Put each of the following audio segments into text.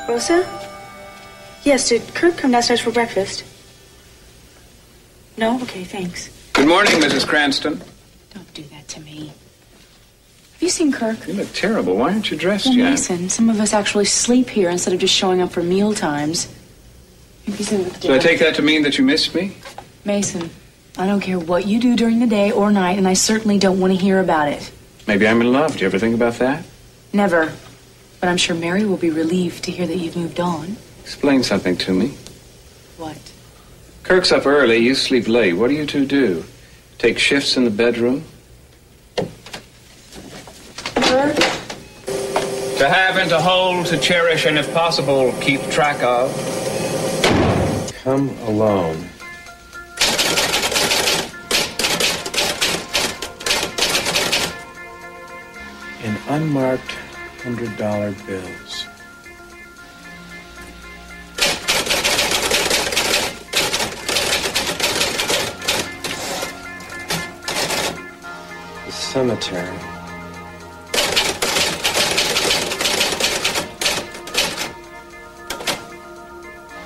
Rosa? Yes, did Kirk come downstairs for breakfast? No? Okay, thanks. Good morning, Mrs. Cranston. Don't do that to me. Have you seen Kirk? You look terrible. Why aren't you dressed Well, yet? Mason, some of us actually sleep here instead of just showing up for meal times. So I take that to mean that you missed me? Mason, I don't care what you do during the day or night, and I certainly don't want to hear about it. Maybe I'm in love. Do you ever think about that? Never. But I'm sure Mary will be relieved to hear that you've moved on. Explain something to me. What? Kirk's up early. You sleep late. What do you two do? Take shifts in the bedroom? Kirk? To have and to hold, to cherish, and if possible, keep track of. Come alone. In unmarked $100 bills. The cemetery.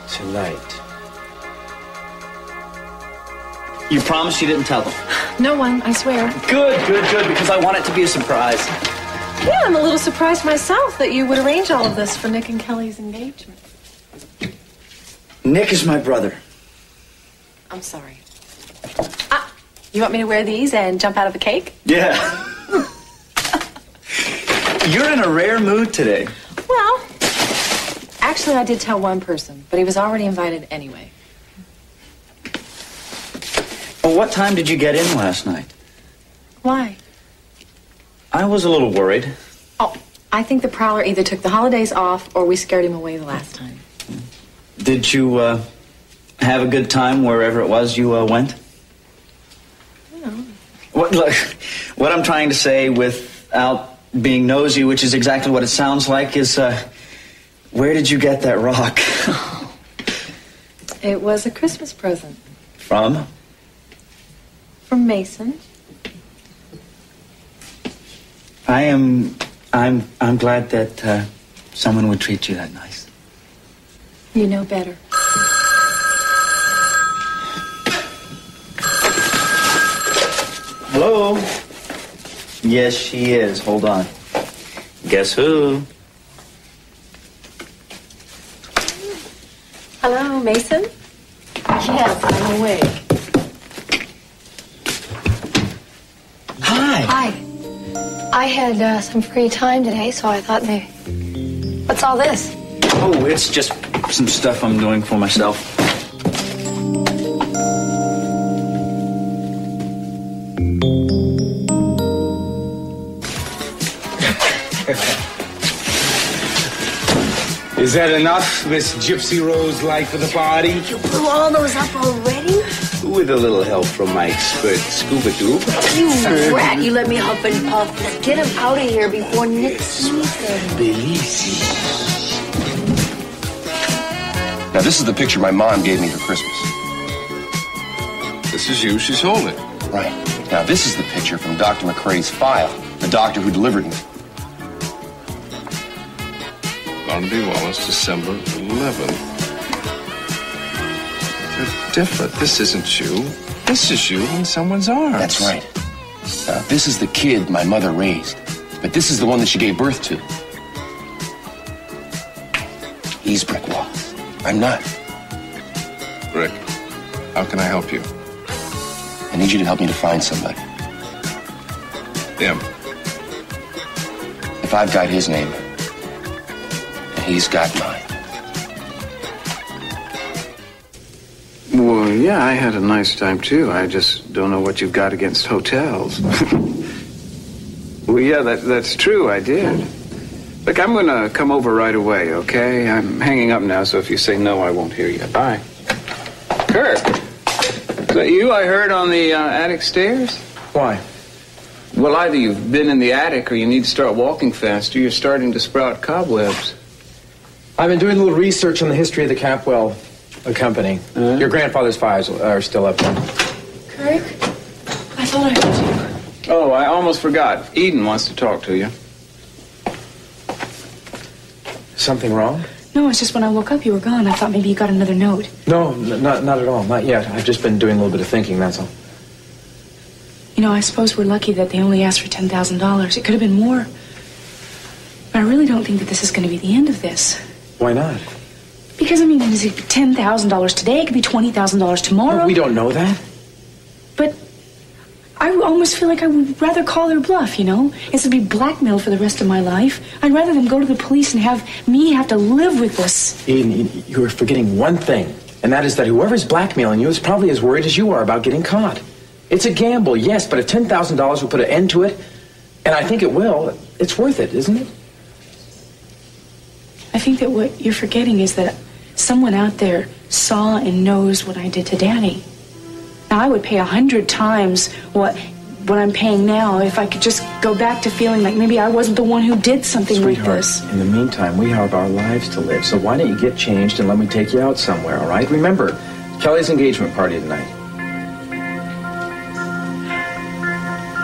Tonight. You promise you didn't tell them? No one, I swear. Good, because I want it to be a surprise. Yeah, I'm a little surprised myself that you would arrange all of this for Nick and Kelly's engagement. Nick is my brother. I'm sorry. You want me to wear these and jump out of the cake? Yeah. You're in a rare mood today. Well, actually, I did tell one person, but he was already invited anyway. Well, what time did you get in last night? Why? I was a little worried. Oh, I think the prowler either took the holidays off or we scared him away the last time. Did you have a good time wherever it was you went? No. What I'm trying to say without being nosy, which is exactly what it sounds like, is where did you get that rock? It was a Christmas present. From? From Mason. I'm glad that someone would treat you that nice. You know better. Hello? Yes, she is. Hold on. Guess who? Hello, Mason? Yes, I'm awake. Hi. Hi. I had some free time today, so I thought maybe... What's all this? Oh, it's just some stuff I'm doing for myself. Is that enough, Miss Gypsy Rose Light for the party? You blew all those up already? With a little help from my expert scuba doob. You rat, you let me huff and puff. Now get him out of here before Nick sees him. Now, this is the picture my mom gave me for Christmas. This is you. She sold it. Right. Now, this is the picture from Dr. McCrae's file, the doctor who delivered me. Barnaby Wallace, December 11th. They're different. This isn't you. This is you in someone's arms. That's right. Now, this is the kid my mother raised, but this is the one that she gave birth to. He's Brick Wallace. I'm not. Rick, how can I help you? I need you to help me to find somebody. Him. If I've got his name, he's got mine. Well, yeah, I had a nice time, too. I just don't know what you've got against hotels. Well, yeah, that's true, I did. Look, I'm going to come over right away, okay? I'm hanging up now, so if you say no, I won't hear you. Bye. Kirk, is that you I heard on the attic stairs? Why? Well, either you've been in the attic or you need to start walking faster. You're starting to sprout cobwebs. I've been doing a little research on the history of the Capwell company. Your grandfather's files are still up there. Kirk? I thought I heard you. Oh, I almost almost forgot. Eden wants to talk to you. Something wrong? No, it's just when I woke up, you were gone. I thought maybe you got another note. No, not at all. Not yet. I've just been doing a little bit of thinking, that's all. You know, I suppose we're lucky that they only asked for $10,000. It could have been more. But I really don't think that this is going to be the end of this. Why not? Because, I mean, is it $10,000 today? It could be $20,000 tomorrow. Well, we don't know that. But I almost feel like I would rather call their bluff, you know? Instead of be blackmailed for the rest of my life. I'd rather them go to the police and have me have to live with this. Eden, you're forgetting one thing, and that is that whoever's blackmailing you is probably as worried as you are about getting caught. It's a gamble, yes, but if $10,000 will put an end to it, and I think it will, it's worth it, isn't it? I think that what you're forgetting is that someone out there saw and knows what I did to Daddy. Now, I would pay 100 times what I'm paying now if I could just go back to feeling like maybe I wasn't the one who did something like this. In the meantime, we have our lives to live, so why don't you get changed and let me take you out somewhere, all right? Remember, Kelly's engagement party tonight.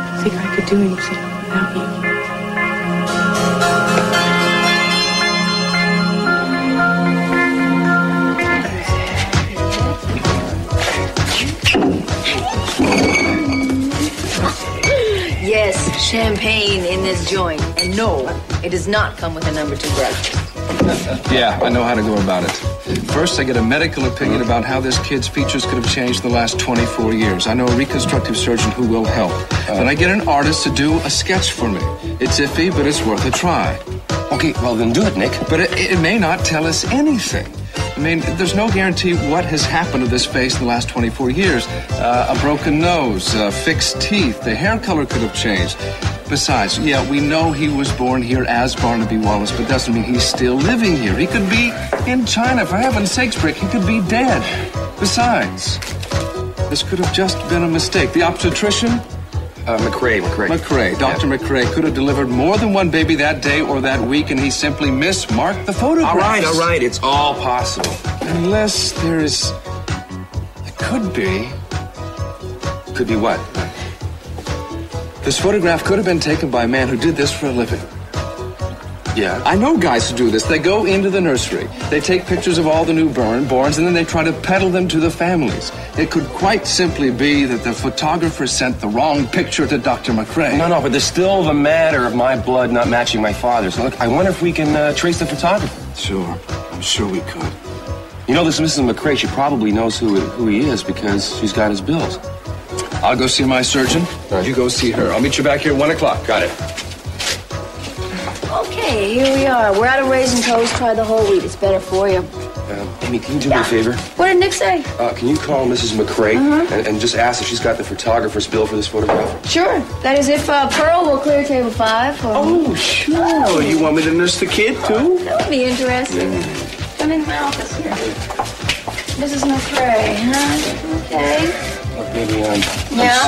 I think I could do anything without you. Yes, champagne in this joint. And no, it does not come with a number 2 brush. Yeah, I know how to go about it. First, I get a medical opinion about how this kid's features could have changed in the last 24 years. I know a reconstructive surgeon who will help. Then I get an artist to do a sketch for me. It's iffy, but it's worth a try. Okay, well then do it, Nick. But it may not tell us anything. I mean, there's no guarantee what has happened to this face in the last 24 years. A broken nose, fixed teeth, the hair color could have changed. Besides, yeah, we know he was born here as Barnaby Wallace, but doesn't mean he's still living here. He could be in China, for heaven's sakes, Brick. He could be dead. Besides, this could have just been a mistake. The obstetrician? McRae. Dr. McRae could have delivered more than one baby that day or that week, and he simply mismarked the photographs. All right. It's all possible. Unless there is... It could be... Could be what? This photograph could have been taken by a man who did this for a living. Yeah. I know guys who do this. They go into the nursery. They take pictures of all the newborns, and then they try to peddle them to the families. It could quite simply be that the photographer sent the wrong picture to Dr. McRae. No, but there's still the matter of my blood not matching my father's. Look, I wonder if we can trace the photographer. Sure. I'm sure we could. You know, this Mrs. McRae, she probably knows who he is because she's got his bills. I'll go see my surgeon. You go see her. I'll meet you back here at 1 o'clock. Got it. Okay, here we are. We're out of raisin toast. Try the whole wheat. It's better for you. Amy, can you do me a favor? What did Nick say? Can you call Mrs. McRae and just ask if she's got the photographer's bill for this photograph? Sure. That is if Pearl will clear table 5. Oh, sure. You want me to nurse the kid, too? That would be interesting. Come in my office here. Mrs. McRae, huh? Okay. Look, baby, I'm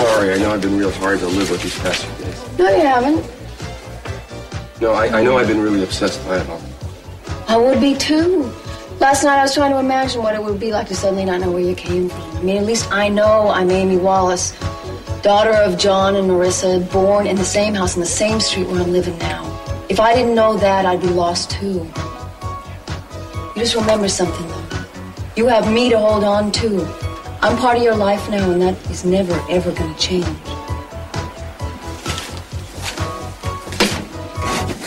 sorry. I know I've been real hard to live with these past few days. No, you haven't. No, I know I've been really obsessed by it all. I would be, too. Last night I was trying to imagine what it would be like to suddenly not know where you came from. I mean, at least I know I'm Amy Wallace, daughter of John and Marissa, born in the same house in the same street where I'm living now. If I didn't know that, I'd be lost, too. You just remember something, though. You have me to hold on to. I'm part of your life now, and that is never, ever going to change.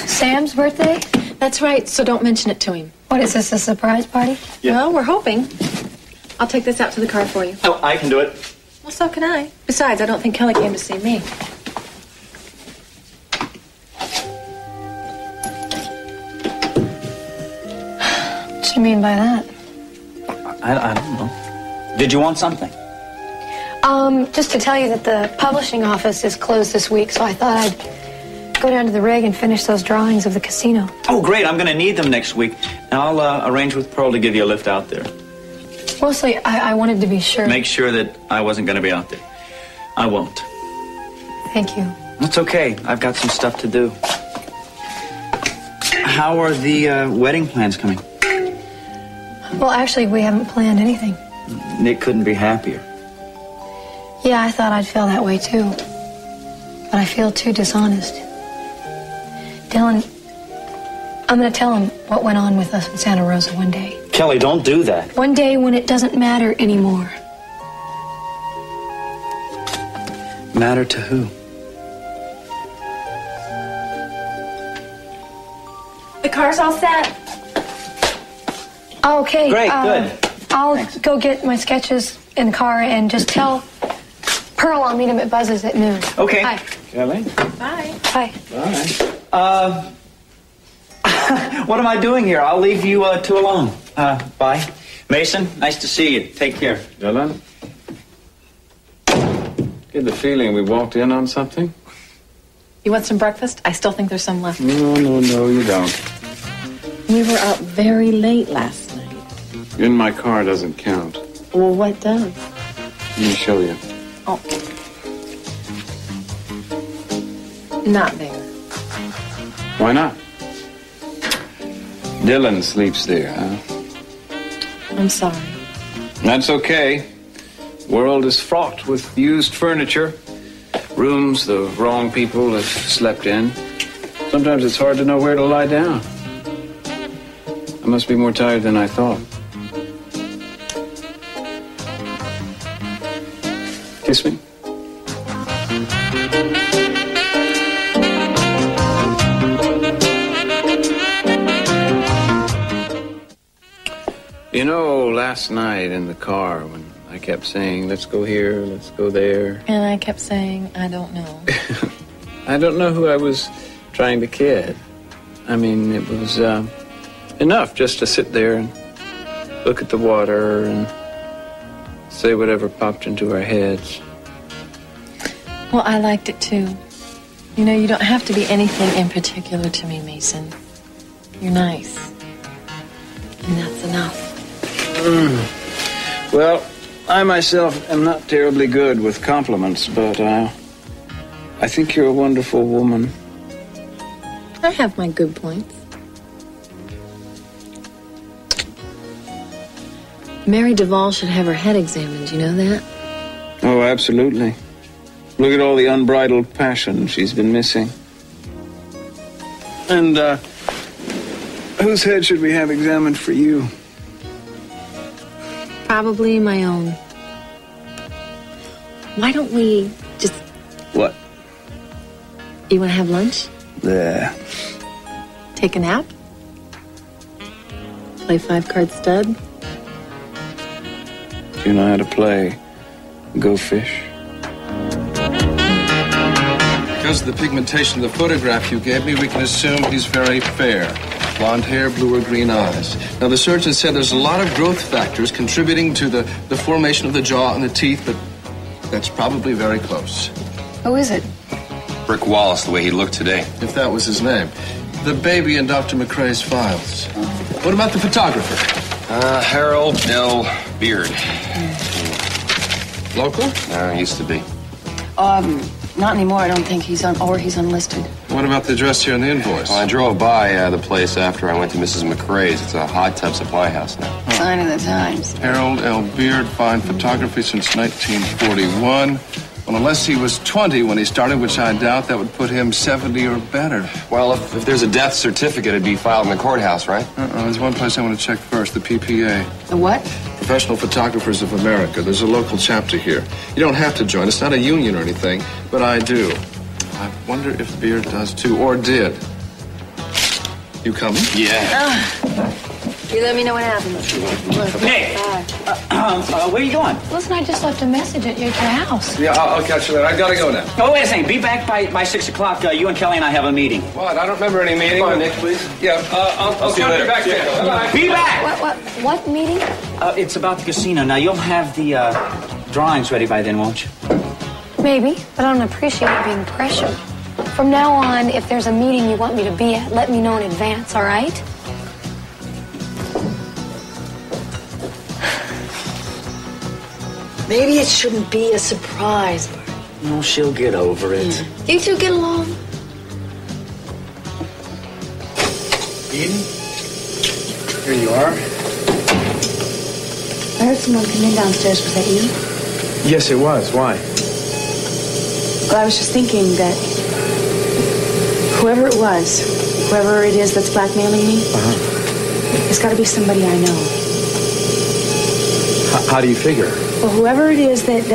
Sam's birthday? That's right, so don't mention it to him. What is this, a surprise party? Yeah. Well, we're hoping. I'll take this out to the car for you. Oh, I can do it. Well, so can I. Besides, I don't think Kelly came to see me. What do you mean by that? I don't know. Did you want something? Just to tell you that the publishing office is closed this week, so I thought I'd go down to the rig and finish those drawings of the casino. Oh, great. I'm going to need them next week. And I'll arrange with Pearl to give you a lift out there. Mostly, I wanted to be sure. Make sure that I wasn't going to be out there. I won't. Thank you. It's okay. I've got some stuff to do. How are the wedding plans coming? Well, actually, we haven't planned anything. Nick couldn't be happier. Yeah, I thought I'd feel that way, too. but I feel too dishonest. Dylan, I'm going to tell him what went on with us in Santa Rosa one day. Kelly, don't do that. One day when it doesn't matter anymore. Matter to who? The car's all set. Okay. Great, good. I'll go get my sketches in the car and just tell Pearl I'll meet him at Buzz's at noon. Okay. Bye. Kelly? Bye. Bye. Bye. What am I doing here? I'll leave you two alone. Bye. Mason, nice to see you. Take care. Dylan? Get the feeling we walked in on something? You want some breakfast? I still think there's some left. No, you don't. We were out very late last night. In my car doesn't count. Well, what does? Let me show you. Oh. Not there. Why not? Dylan sleeps there, huh? I'm sorry. That's okay. World is fraught with used furniture. Rooms the wrong people have slept in. Sometimes it's hard to know where to lie down. I must be more tired than I thought. Kiss me. You know, last night in the car when I kept saying, let's go here, let's go there. And I kept saying, I don't know. I don't know who I was trying to kid. I mean, it was enough just to sit there and look at the water and say whatever popped into our heads. Well, I liked it too. You know, you don't have to be anything in particular to me, Mason. You're nice. And that's enough. Well, I myself am not terribly good with compliments, but I think you're a wonderful woman. I have my good points. Mary Duvall should have her head examined, you know that? Oh, absolutely. Look at all the unbridled passion she's been missing. And, whose head should we have examined for you? Probably my own. Why don't we just... What? You want to have lunch? Yeah. Take a nap? Play 5-card stud? Do you know how to play Go Fish? Because of the pigmentation of the photograph you gave me, we can assume he's very fair. Blonde hair, blue or green eyes. Now, the surgeon said there's a lot of growth factors contributing to the formation of the jaw and the teeth, but that's probably very close. Who is it? Rick Wallace, the way he looked today. If that was his name. The baby in Dr. McRae's files. What about the photographer? Harold L. Beard. Local? Used to be. Not anymore. I don't think he's unlisted. What about the address here on the invoice? Well, I drove by the place after I went to Mrs. McRae's. It's a hot tub supply house now. Sign of the times. Harold L. Beard, fine photography since 1941. Well, unless he was 20 when he started, which I doubt, that would put him 70 or better. Well, if there's a death certificate, it'd be filed in the courthouse, right? There's one place I want to check first, the PPA. The what? Professional Photographers of America. There's a local chapter here. You don't have to join. It's not a union or anything, but I do. I wonder if Beard does too, or did. You coming? Yeah. You let me know what happens. Hey, where are you going? Listen, I just left a message at your house. Yeah, I'll catch you later. I gotta go now. Oh, wait a second. Be back by 6 o'clock. You and Kelly and I have a meeting. What? I don't remember any meeting. Come on, Nick, please. Yeah, I'll see you later. Back there. Bye-bye. Be back! What meeting? It's about the casino. Now, you'll have the drawings ready by then, won't you? Maybe, but I don't appreciate it being pressured. From now on, if there's a meeting you want me to be at, let me know in advance, all right? Maybe it shouldn't be a surprise. No, she'll get over it. You two get along? Eden? Here you are. I heard someone come in downstairs. Was that you? Yes, it was. Why? Well, I was just thinking that whoever it is that's blackmailing me, it's got to be somebody I know. How do you figure? Well, whoever it is that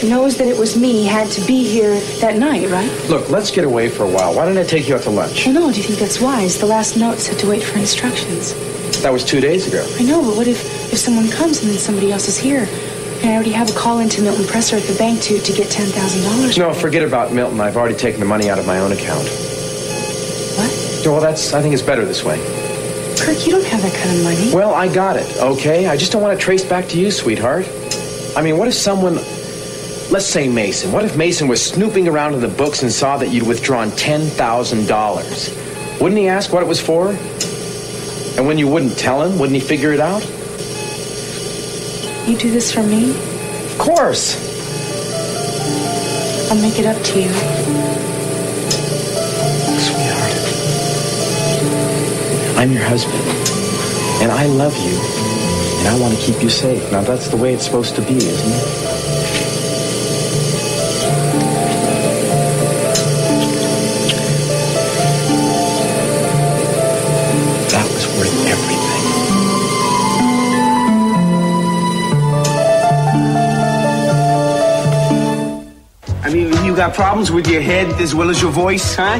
knows that it was me had to be here that night, right? Look, let's get away for a while. Why don't I take you out to lunch? Well, no, do you think that's wise? The last note said to wait for instructions. That was 2 days ago. I know, but what if someone comes and then somebody else is here? And I already have a call into Milton Presser at the bank to get $10,000. No, forget about Milton. I've already taken the money out of my own account. What? Well, I think it's better this way. Kirk, you don't have that kind of money. Well, I got it, okay? I just don't want to trace back to you, sweetheart. I mean, what if someone... Let's say Mason. What if Mason was snooping around in the books and saw that you'd withdrawn $10,000? Wouldn't he ask what it was for? And when you wouldn't tell him, wouldn't he figure it out? You do this for me? Of course. I'll make it up to you. Sweetheart, I'm your husband, and I love you, and I want to keep you safe. Now, that's the way it's supposed to be, isn't it? That was worth everything. I mean, you got problems with your head as well as your voice, huh?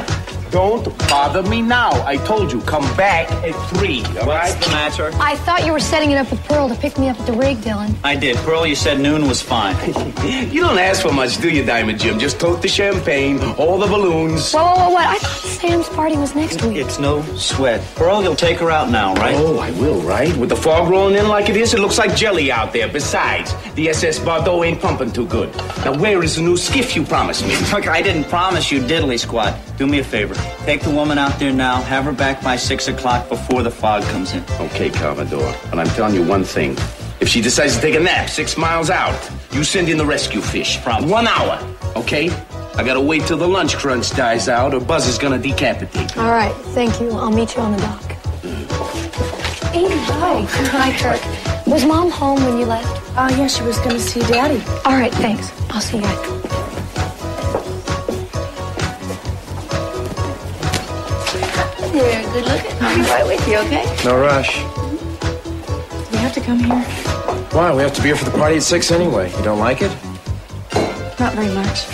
Don't bother me now. I told you, come back at 3, all right? What's the matter? I thought you were setting it up with Pearl to pick me up at the rig, Dylan. I did. Pearl, you said noon was fine. You don't ask for much, do you, Diamond Jim? Just tote the champagne, all the balloons. Whoa, what? I thought Sam's party was next week. It's no sweat. Pearl, you'll take her out now, right? Oh, I will, right? With the fog rolling in like it is, it looks like jelly out there. Besides, the SS Bordeaux ain't pumping too good. Now, where is the new skiff you promised me? Look, I didn't promise you diddly squat. Do me a favor. Take the woman out there now. Have her back by 6 o'clock before the fog comes in. Okay, Commodore. But I'm telling you one thing. If she decides to take a nap 6 miles out, you send in the rescue fish. Promise. 1 hour, okay? I gotta wait till the lunch crunch dies out or Buzz is gonna decapitate me. All right, thank you. I'll meet you on the dock. Hey, hi. Hi, Kirk. Was Mom home when you left? Yeah, she was going to see Daddy. All right, thanks. I'll see you guys. There, good looking. I'll be right with you, okay? No rush. We have to come here. Why? We have to be here for the party at 6 anyway. You don't like it? Not very much.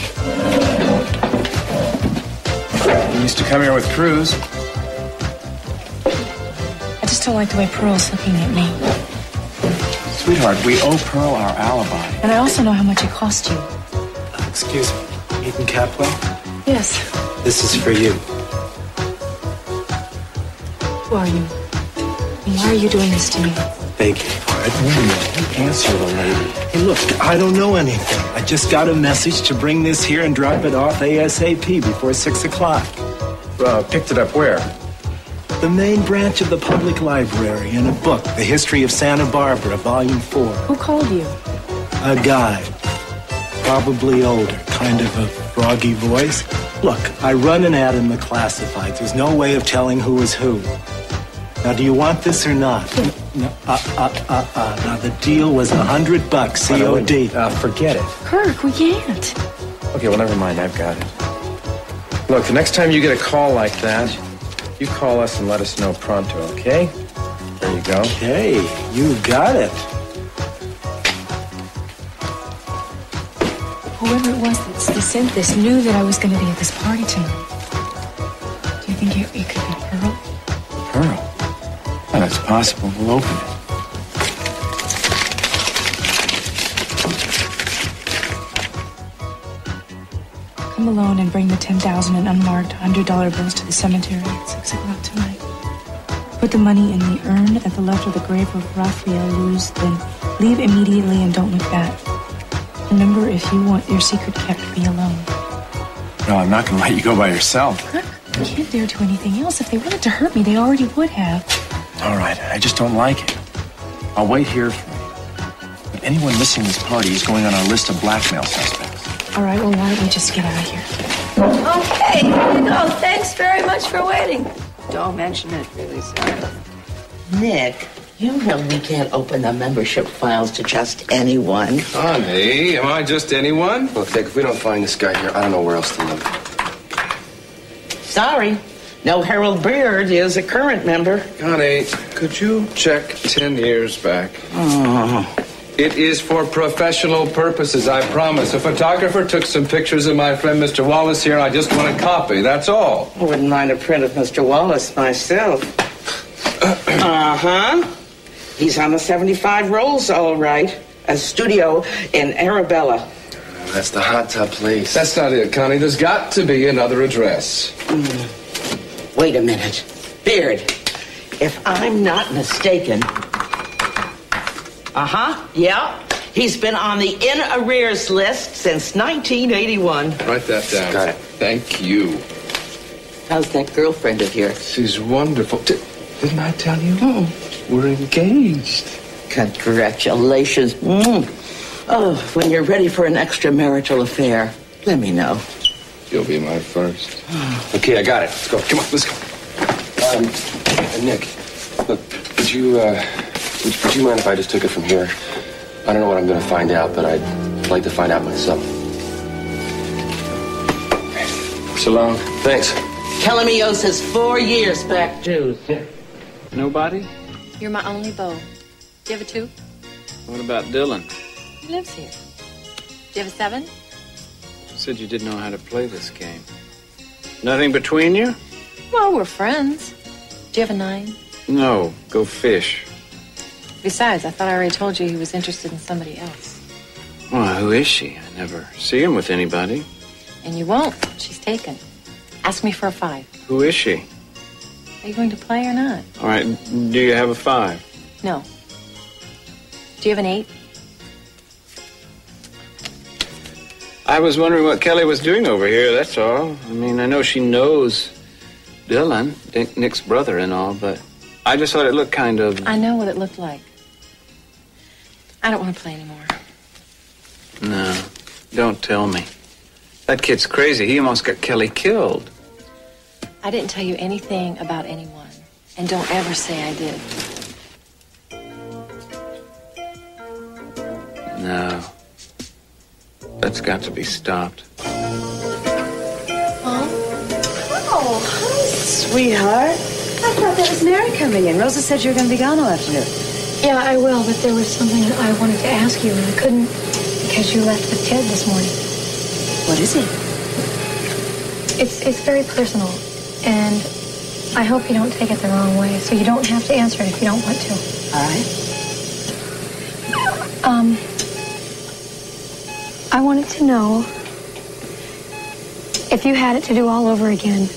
You used to come here with Cruz. I just don't like the way Pearl's looking at me. Sweetheart, we owe Pearl our alibi. And I also know how much it cost you. Excuse me, Ethan Capwell? Yes. This is for you. Who are you? And why are you doing this to me? Beg your pardon? Answer the lady. Hey, look, I don't know anything. I just got a message to bring this here and drop it off ASAP before 6 o'clock. Picked it up where? The main branch of the public library in a book, The History of Santa Barbara, Volume 4. Who called you? A guy. Probably older, kind of a froggy voice. Look, I run an ad in the classifieds. There's no way of telling who is who. Now, do you want this or not? No, Now, the deal was $100, COD. Forget it. Kirk, we can't. Okay, well, never mind. I've got it. Look, the next time you get a call like that, you call us and let us know pronto, okay? There you go. Okay, you got it. Whoever it was that sent this knew that I was going to be at this party tonight. Do you think it could be Pearl? Pearl? Oh, that's possible. We'll open it. Come alone and bring the 10,000 and unmarked $100 bills to the cemetery at 6 o'clock tonight. Put the money in the urn at the left of the grave of Raphael Luz, then leave immediately and don't look back. Remember, if you want your secret kept, be alone. No, I'm not going to let you go by yourself. Kirk, I can't dare do anything else. If they wanted to hurt me, they already would have. All right, I just don't like it. I'll wait here for you. But anyone missing this party is going on our list of blackmail suspects. All right, well, why don't we just get out of here? Okay, here you go. Thanks very much for waiting. Don't mention it, really, sorry. Nick, You know we can't open the membership files to just anyone. Honey, am I just anyone? Look, Nick, if we don't find this guy here, I don't know where else to look. Sorry. No, Harold Beard is a current member. Honey, could you check 10 years back? Oh. It is for professional purposes, I promise. A photographer took some pictures of my friend Mr. Wallace here, and I just want a copy, that's all. I wouldn't mind a print of Mr. Wallace myself. Uh-huh. He's on the 75 rolls, all right. A studio in Arabella. That's the hot tub place. That's not it, Connie. There's got to be another address. Wait a minute. Beard, if I'm not mistaken... Uh-huh, yeah. He's been on the in arrears list since 1981. Write that down. Got it. Thank you. How's that girlfriend of yours? She's wonderful. Didn't I tell you? We're engaged. Congratulations. Oh, when you're ready for an extramarital affair, let me know. You'll be my first. Okay, I got it. Let's go. Come on, let's go. Nick, look, would you mind if I just took it from here? I don't know what I'm going to find out, but I'd like to find out myself. So long. Thanks. Calamiosa's 4 years back due. Yeah. Nobody? You're my only beau. Do you have a 2? What about Dylan? He lives here. Do you have a 7? You said you didn't know how to play this game. Nothing between you? Well, we're friends. Do you have a 9? No, go fish. Besides, I thought I already told you he was interested in somebody else. Well, who is she? I never see him with anybody. And you won't. She's taken. Ask me for a 5. Who is she? Are you going to play or not? All right, do you have a 5? No. Do you have an 8? I was wondering what Kelly was doing over here, that's all. I mean, I know she knows Dylan, Nick's brother and all, but I just thought it looked kind of... I know what it looked like. I don't want to play anymore. No, don't tell me. That kid's crazy. He almost got Kelly killed. I didn't tell you anything about anyone. And don't ever say I did. No. That's got to be stopped. Oh, hi, sweetheart. I thought that was Mary coming in. Rosa said you were going to be gone all afternoon. Yeah, I will, but there was something I wanted to ask you, and I couldn't because you left with Ted this morning. What is it? It's very personal, and I hope you don't take it the wrong way, so you don't have to answer it if you don't want to. All right. I wanted to know if you had it to do all over again,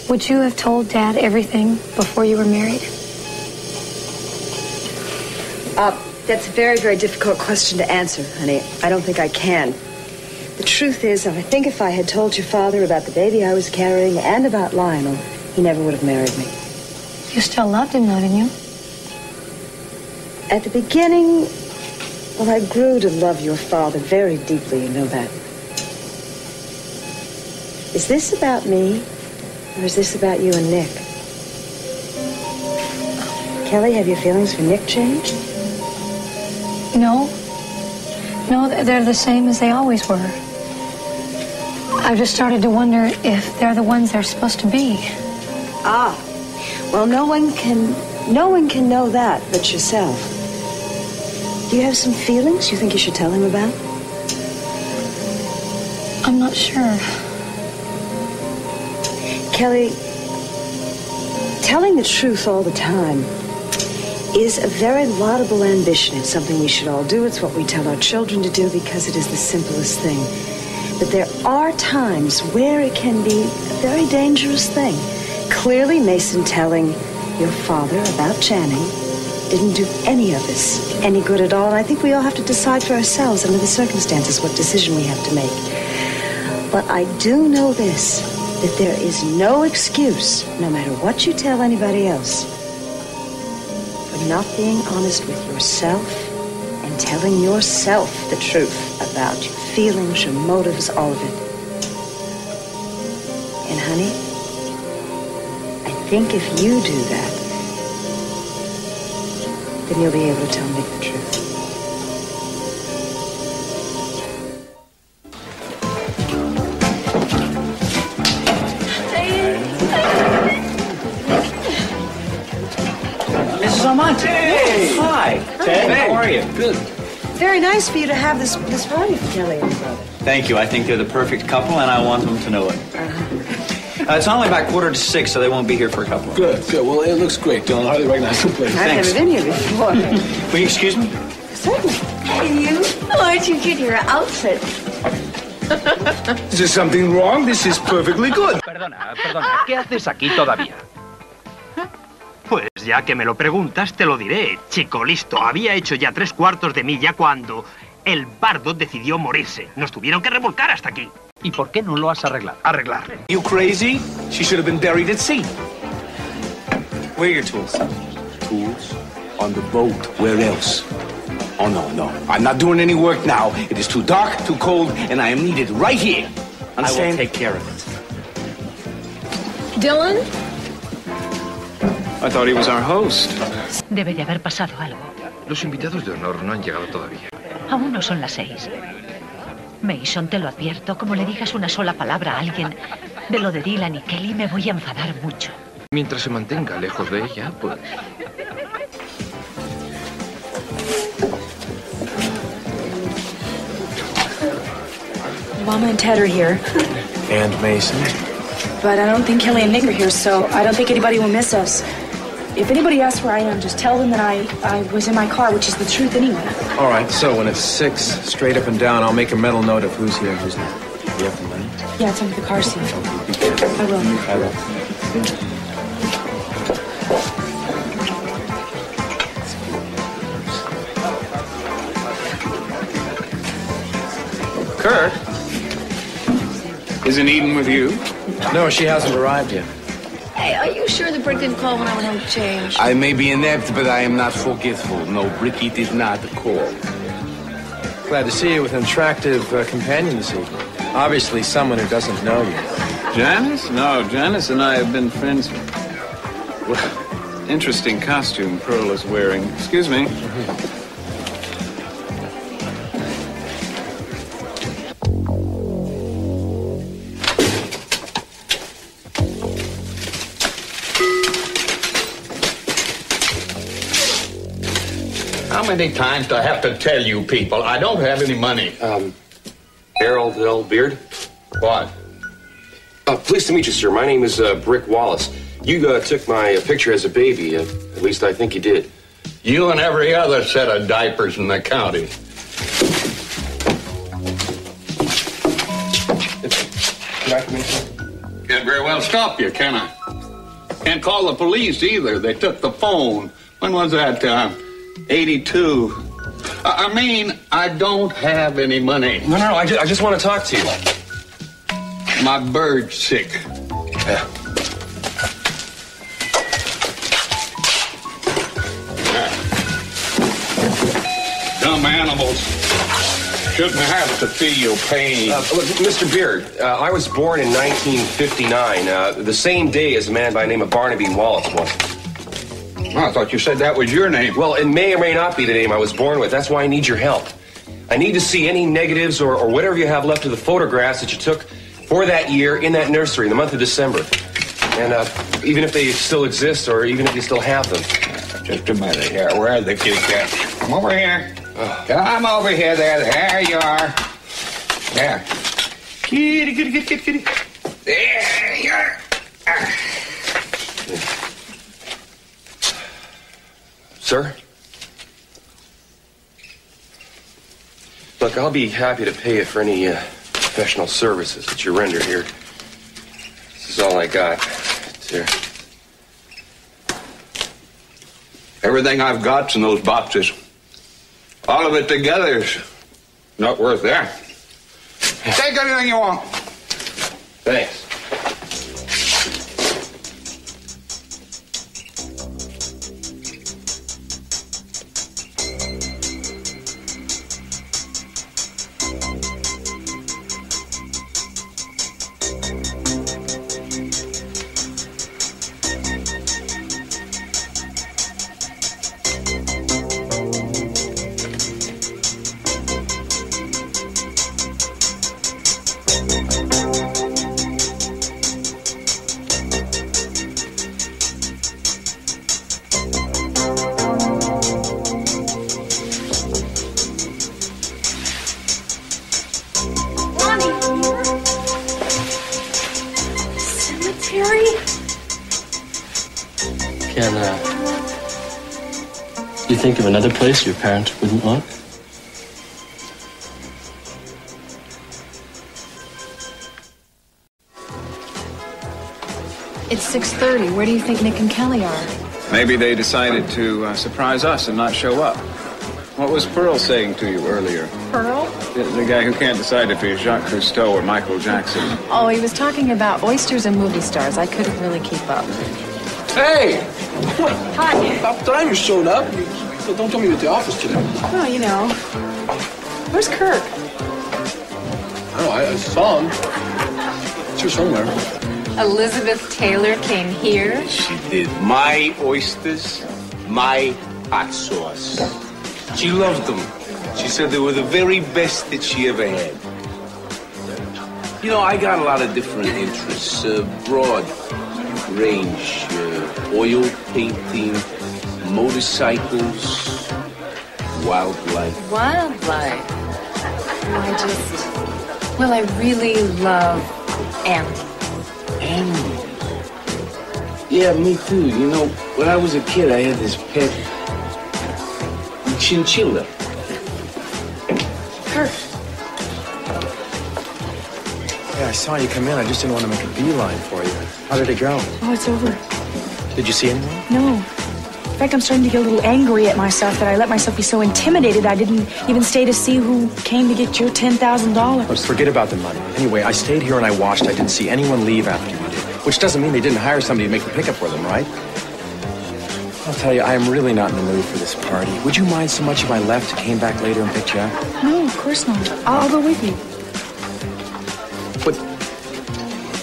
would you have told Dad everything before you were married? That's a very, very difficult question to answer, honey. I don't think I can. The truth is, I think if I had told your father about the baby I was carrying and about Lionel, he never would have married me. You still loved him, though, didn't you? At the beginning, well, I grew to love your father very deeply, you know that. Is this about me, or is this about you and Nick? Kelly, have your feelings for Nick changed? No. No, they're the same as they always were. I've just started to wonder if they're the ones they're supposed to be. Ah, well, no one can know that but yourself. Do you have some feelings you think you should tell him about? I'm not sure. Kelly, telling the truth all the time is a very laudable ambition. It's something we should all do. It's what we tell our children to do because it is the simplest thing. But there are times where it can be a very dangerous thing. Clearly, Mason telling your father about Channing didn't do any of us any good at all. And I think we all have to decide for ourselves under the circumstances what decision we have to make. But I do know this, that there is no excuse, no matter what you tell anybody else, for not being honest with yourself and telling yourself the truth about your feelings, your motives, all of it. And honey, I think if you do that, then you'll be able to tell Nick the truth. Mrs. Almonte. Hey. Hi. Ted, how are you? Good. Very nice for you to have this party for Kelly and brother. Thank you. I think they're the perfect couple, and I want them to know it. It's only about 5:45, so they won't be here for a couple of Good. Well, it looks great, Dylan. Hardly recognize the place. I've never been here before. Will you excuse me? Certainly. Hey, you? Oh, aren't you cute? Your outfit. Is there something wrong? This is perfectly good. Perdona, ¿qué haces aquí todavía? Pues ya que me lo preguntas, te lo diré. Chico, listo, había hecho ya 3/4 de milla cuando el bardo decidió morirse. Nos tuvieron que remolcar hasta aquí. ¿Y por qué no lo has arreglado? Arreglar. You crazy? She should have been buried at sea. Where are your tools? Tools? On the boat. Where else? Oh, no. I'm not doing any work now. It is too dark, too cold, and I am needed right here. Understand? I will take care of it. Dylan? I thought he was our host. Debe de haber pasado algo. Los invitados de honor no han llegado todavía. Aún no son las 6. Mason, te lo advierto, como le digas una sola palabra a alguien de lo de Dylan y Kelly, me voy a enfadar mucho. Mientras se mantenga lejos de ella, pues... Mama and Ted are here. And Mason. But I don't think Kelly and Nick are here, so I don't think anybody will miss us. If anybody asks where I am, just tell them that I was in my car, which is the truth anyway. All right, so when it's 6, straight up and down, I'll make a mental note of who's here and who's not. You have the money? Yeah, it's under the car seat. I will. I will. Kirk? Isn't Eden with you? No, she hasn't arrived yet. Hey, are you sure the brick didn't call when I went home to change? I may be inept, but I am not forgetful. No, Bricky did not call. Glad to see you with an attractive companion this evening. Obviously someone who doesn't know you. Janice? No, Janice and I have been friends. Well, interesting costume Pearl is wearing. Excuse me. How many times do I have to tell you people I don't have any money? Harold L. Beard? What? Pleased to meet you, sir. My name is Brick Wallace. You took my picture as a baby. At least I think you did. You and every other set of diapers in the county. Can I come in, sir? Can't very well stop you, can I? Can't call the police either. They took the phone. When was that? 82. I mean, I don't have any money. No, I just want to talk to you. My bird's sick. Yeah. Dumb animals shouldn't have to feel pain. Look, Mr. Beard, I was born in 1959, the same day as a man by the name of Barnaby Wallace was. I thought you said that was your name. Well, it may or may not be the name I was born with. That's why I need your help. I need to see any negatives or whatever you have left of the photographs that you took for that year in that nursery in the month of December. And even if they still exist or even if you still have them. Just a minute here. Where are the kitty cats? Come over here. Come over here. There you are. There. Kitty. There you are. Sir? Look, I'll be happy to pay you for any professional services that you render here. This is all I got. It's here. Everything I've got's in those boxes. All of it together is not worth that. Take anything you want. Thanks. Jerry? Can, you think of another place your parents wouldn't look? It's 6:30. Where do you think Nick and Kelly are? Maybe they decided to surprise us and not show up. What was Pearl saying to you earlier? Pearl? The guy who can't decide if he's Jacques Cousteau or Michael Jackson. Oh, he was talking about oysters and movie stars. I couldn't really keep up. Hey! Hi. About time you showed up. So don't tell me you're at the office today. Oh, you know. Where's Kirk? I don't know, I saw him. It's here somewhere. Elizabeth Taylor came here. She did. My oysters, my hot sauce. She loved them. She said they were the very best that she ever had. You know, I got a lot of different interests. Broad range. Oil painting, motorcycles, wildlife. Wildlife. I really love animals. Animals? Yeah, me too. You know, when I was a kid, I had this pet chinchilla. Kirk. Yeah, I saw you come in. I just didn't want to make a beeline for you. How did it go? Oh, it's over. Did you see anyone? No. In fact, I'm starting to get a little angry at myself that I let myself be so intimidated I didn't even stay to see who came to get your $10,000. Let's forget about the money. Anyway, I stayed here and I watched. I didn't see anyone leave after you did. Which doesn't mean they didn't hire somebody to make the pickup for them, right? I'll tell you, I am really not in the mood for this party. Would you mind so much if I left and came back later and picked you up? No, of course not. I'll go with you. But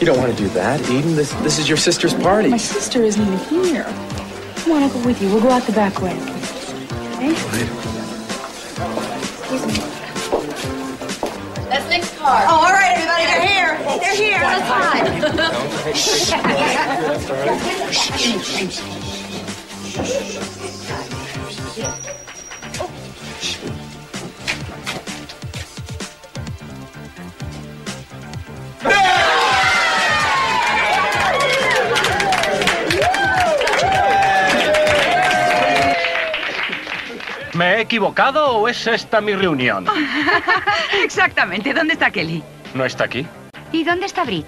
you don't want to do that, Eden. This is your sister's party. My sister isn't even here. Come on, I'll go with you. We'll go out the back way. Okay? Excuse me. That's Nick's car. Oh, all right, everybody, they're here. They're here. Let's hide. ¿Me he equivocado o es esta mi reunión? Exactamente. ¿Dónde está Kelly? ¿No está aquí? ¿Y dónde está Brit?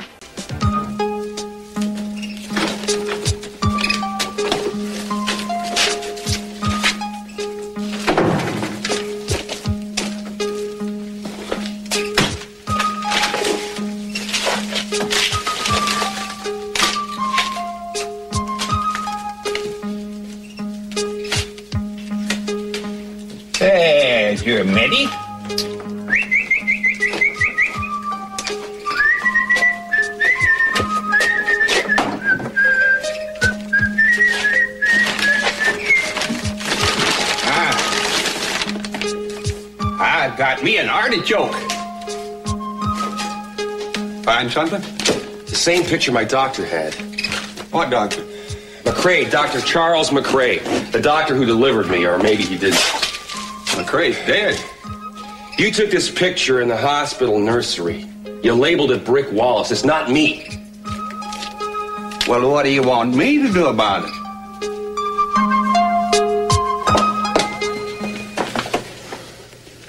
You're Mitty? I got me an artichoke. Find something? The same picture my doctor had. What doctor? McRae, Dr. Charles McRae. The doctor who delivered me, or maybe he didn't. McRae's dead. You took this picture in the hospital nursery. You labeled it Brick Wallace. It's not me. Well, what do you want me to do about it?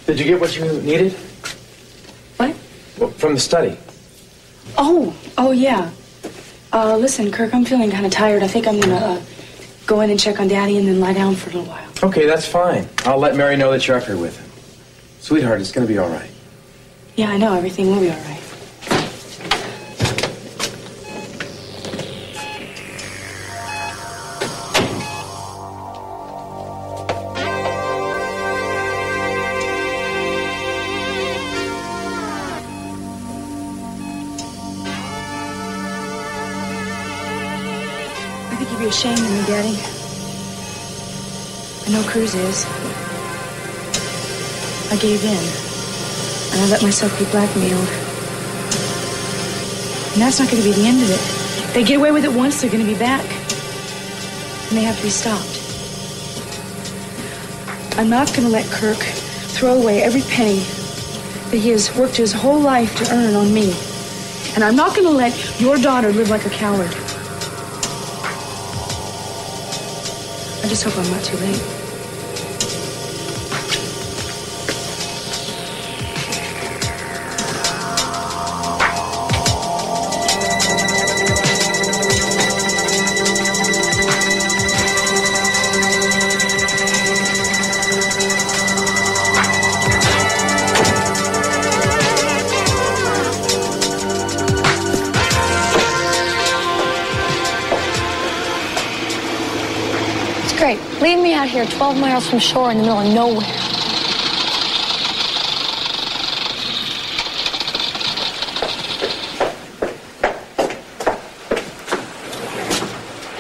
Did you get what you needed? What? From the study. Oh, yeah. Listen, Kirk, I'm feeling kind of tired. I think I'm gonna go in and check on Daddy and then lie down for a little while. Okay, that's fine. I'll let Mary know that you're up here with him. Sweetheart, it's gonna be all right. Yeah, I know. Everything will be all right. I think you'd be ashamed of me, Daddy. I know Cruz is. I gave in. And I let myself be blackmailed. And that's not going to be the end of it. If they get away with it once, they're going to be back. And they have to be stopped. I'm not going to let Kirk throw away every penny that he has worked his whole life to earn on me. And I'm not going to let your daughter live like a coward. I just hope I'm not too late. Great. Leave me out here 12 miles from shore in the middle of nowhere.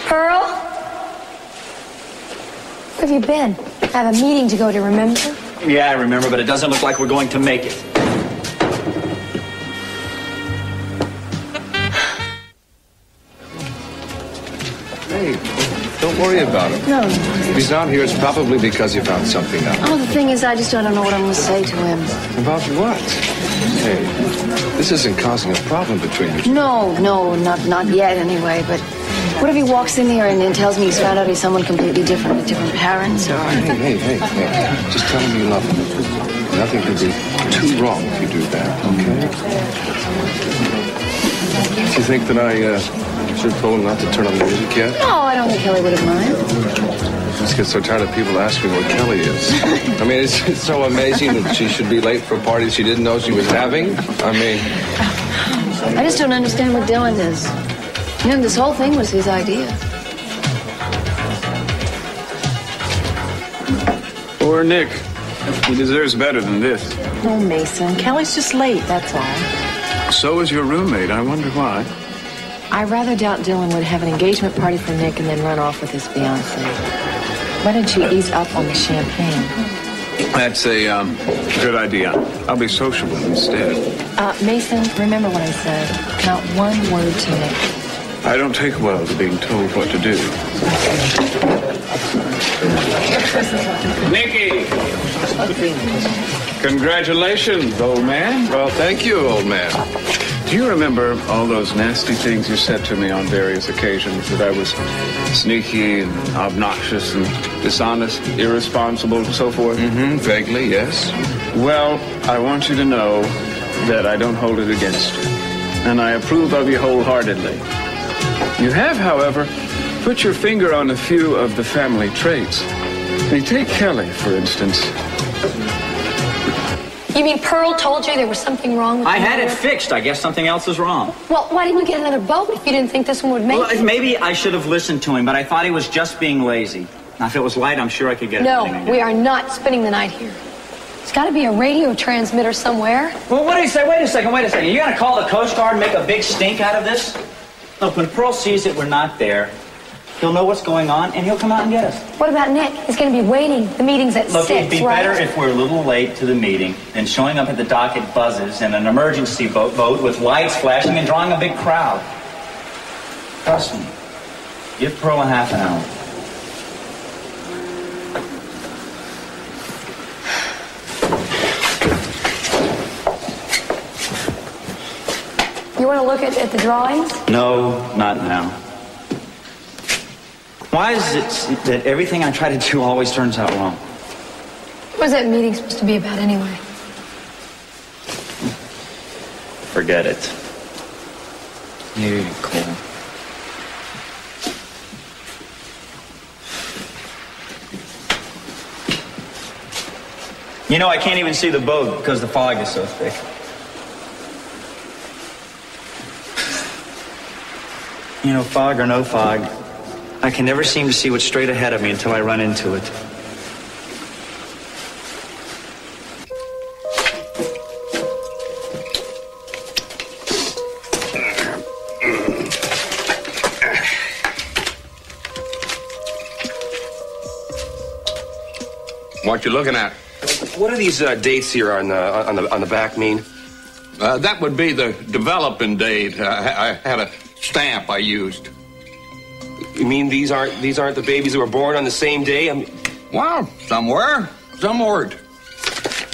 Pearl? Where have you been? I have a meeting to go to, remember? Yeah, I remember, but it doesn't look like we're going to make it. Hey, don't worry about him. No. If he's not here, it's probably because you found something out. Oh, the thing is, I just don't know what I'm going to say to him. About what? Hey, this isn't causing a problem between you two. No, not yet anyway, but what if he walks in here and then tells me he's found out he's someone completely different with different parents, or... Hey, just tell him you love him. Nothing could be too wrong if you do that, okay? Do you think that I should have told him not to turn on the music yet? No, I don't think Kelly would have minded. I just get so tired of people asking what Kelly is. I mean, it's so amazing that she should be late for a party she didn't know she was having. I mean... I just don't understand what Dylan is. You know, this whole thing was his idea. Poor Nick. He deserves better than this. Oh, Mason, Kelly's just late, that's all. So is your roommate. I wonder why. I rather doubt Dylan would have an engagement party for Nick and then run off with his fiancée. Why don't you ease up on the champagne? That's a good idea. I'll be sociable instead. Mason, remember what I said. Not one word to Nick. I don't take well to being told what to do. Nicky! Congratulations, old man. Well, thank you, old man. Do you remember all those nasty things you said to me on various occasions, that I was sneaky and obnoxious and dishonest, irresponsible, and so forth? Mm-hmm, vaguely, yes. Well, I want you to know that I don't hold it against you, and I approve of you wholeheartedly. You have, however, put your finger on a few of the family traits. Now, take Kelly, for instance. You mean Pearl told you there was something wrong with I had it fixed. I guess something else is wrong. Well, why didn't you get another boat if you didn't think this one would make it? Maybe I should have listened to him, but I thought he was just being lazy. Now, if it was light, I'm sure I could get everything No, we are not spending the night here. There's got to be a radio transmitter somewhere. Well, what do you say? Wait a second. You're going to call the Coast Guard and make a big stink out of this? Look, when Pearl sees that we're not there, he'll know what's going on, and he'll come out and get us. What about Nick? He's going to be waiting. The meeting's at 6, Look, it'd be right? better if we're a little late to the meeting than showing up at the dock at buzzes in an emergency boat with lights flashing and drawing a big crowd. Trust me. Give Pearl a half an hour. You want to look at the drawings? No, not now. Why is it that everything I try to do always turns out wrong? What was that meeting supposed to be about anyway? Forget it. You're cool. You know, I can't even see the boat because the fog is so thick. You know, fog or no fog, I can never seem to see what's straight ahead of me until I run into it. What you looking at? What are these dates here on the back mean? That would be the developing date. I had a stamp I used. You mean these aren't the babies that were born on the same day? I mean... Well, some were, some weren't.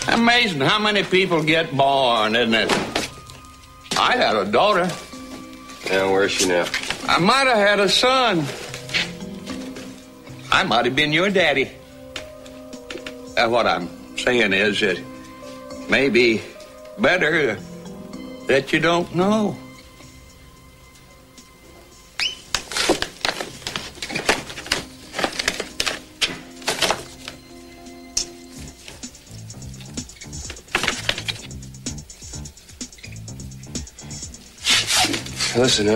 Amazing how many people get born, isn't it? I had a daughter. And where's she now? I might have had a son. I might have been your daddy. What I'm saying is it may be better that you don't know. Listen,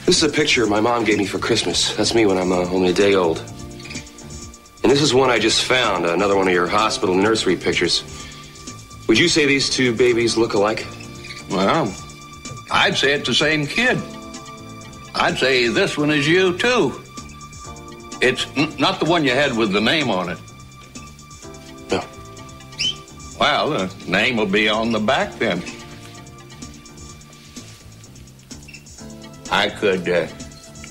this is a picture my mom gave me for Christmas. That's me when I'm only a day old. And this is one I just found, another one of your hospital nursery pictures. Would you say these two babies look alike? Well, I'd say it's the same kid. I'd say this one is you, too. It's not the one you had with the name on it. No. Well, the name will be on the back then. I could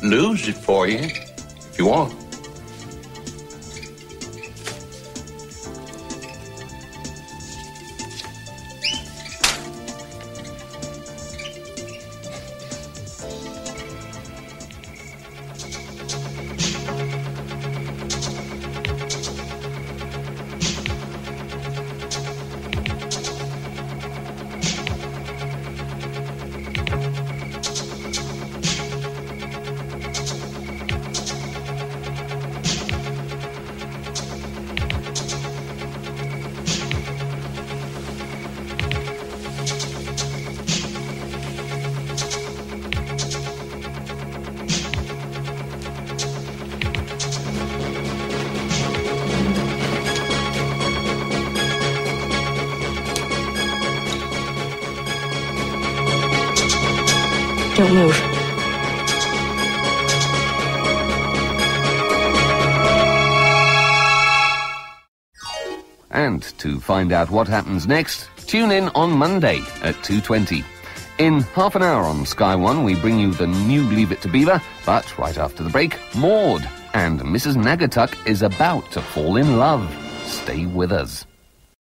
lose it for you if you want. Don't move. And to find out what happens next, tune in on Monday at 2:20. In half an hour on Sky One, we bring you the new Leave It to Beaver, but right after the break, Maud. And Mrs. Nagatuck is about to fall in love. Stay with us.